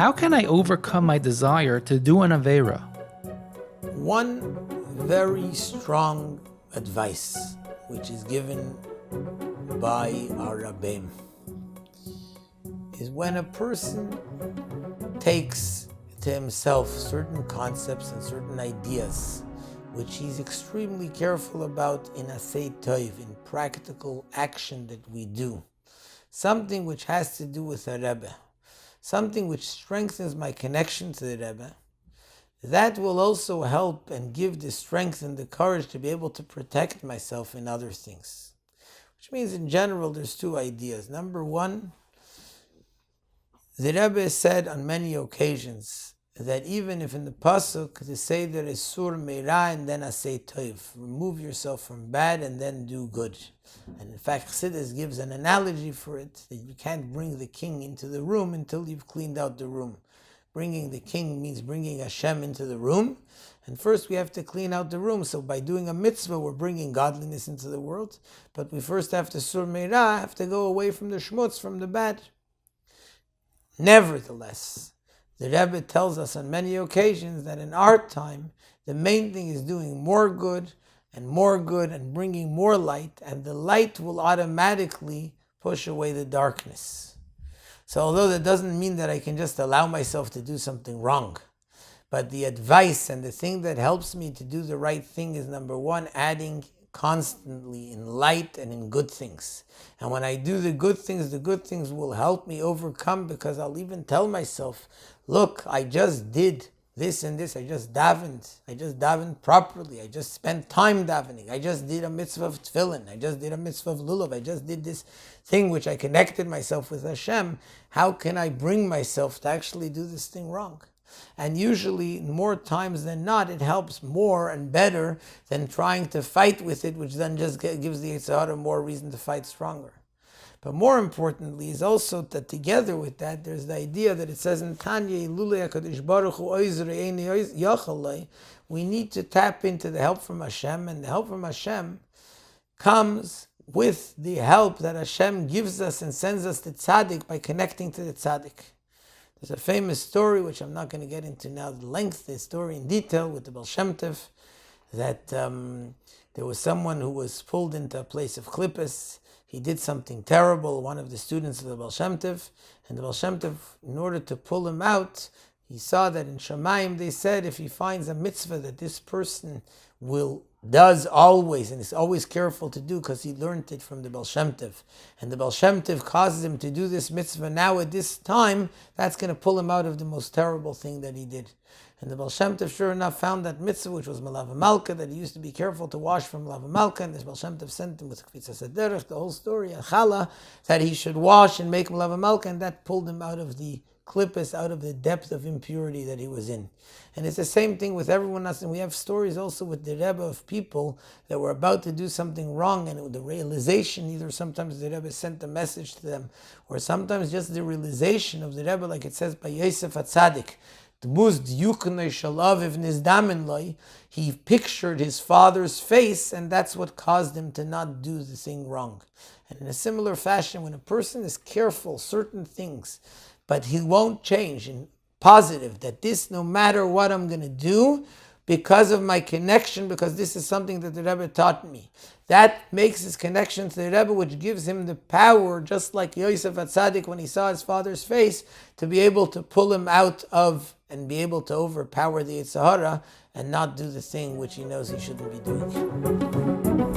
How can I overcome my desire to do an avaira? One very strong advice, which is given by our Rabbi, is when a person takes to himself certain concepts and certain ideas, which he's extremely careful about in asay toiv, in practical action that we do, something which has to do with a Rebbe, something which strengthens my connection to the Rebbe, that will also help and give the strength and the courage to be able to protect myself in other things. Which means in general there's two ideas. Number one, the Rebbe said on many occasions that even if in the pasuk they say there is sur meira and then asay toiv, remove yourself from bad and then do good. And in fact, Chassidus gives an analogy for it, that you can't bring the king into the room until you've cleaned out the room. Bringing the king means bringing Hashem into the room, and first we have to clean out the room. So by doing a mitzvah, we're bringing godliness into the world, but we first have to sur meira, have to go away from the shmutz, from the bad. Nevertheless, the Rebbe tells us on many occasions that in our time, the main thing is doing more good and bringing more light, and the light will automatically push away the darkness. So although that doesn't mean that I can just allow myself to do something wrong, but the advice and the thing that helps me to do the right thing is, number one, adding constantly in light and in good things. And when I do the good things will help me overcome, because I'll even tell myself, look, I just did this and this, I just davened properly, I just spent time davening, I just did a mitzvah of tefillin, I just did a mitzvah of lulav, I just did this thing which I connected myself with Hashem. How can I bring myself to actually do this thing wrong? And usually, more times than not, it helps more and better than trying to fight with it, which then just gives the Yetzer Hara more reason to fight stronger. But more importantly is also that together with that, there's the idea that it says in Tanya, we need to tap into the help from Hashem, and the help from Hashem comes with the help that Hashem gives us and sends us to tzaddik by connecting to the tzaddik. There's a famous story, which I'm not going to get into now, the story in detail with the Baal Shem Tov, that there was someone who was pulled into a place of klippus. He did something terrible, one of the students of the Baal Shem Tov, and the Baal Shem Tov, in order to pull him out, he saw that in Shamayim they said if he finds a mitzvah that this person does always, and is always careful to do because he learned it from the Baal Shem Tov, and the Baal Shem Tov causes him to do this mitzvah now at this time, that's going to pull him out of the most terrible thing that he did. And the Baal Shem Tov sure enough found that mitzvah, which was Malava Malka, that he used to be careful to wash from Malava Malka, and this Baal Shem Tov sent him with Kvitzas Haderech, the whole story, a chala, that he should wash and make Malava Malka, and that pulled him out of the klippus, out of the depth of impurity that he was in. And it's the same thing with everyone else, and we have stories also with the Rebbe of people that were about to do something wrong, and the realization, either sometimes the Rebbe sent a message to them, or sometimes just the realization of the Rebbe, like it says by Yosef HaTzadik, he pictured his father's face, and that's what caused him to not do the thing wrong. And in a similar fashion, when a person is careful, certain things, but he won't change in positive, that this, no matter what I'm going to do, because of my connection, because this is something that the Rebbe taught me, that makes his connection to the Rebbe, which gives him the power, just like Yosef HaTzadik when he saw his father's face, to be able to pull him out of and be able to overpower the Yetzer Hara and not do the thing which he knows he shouldn't be doing.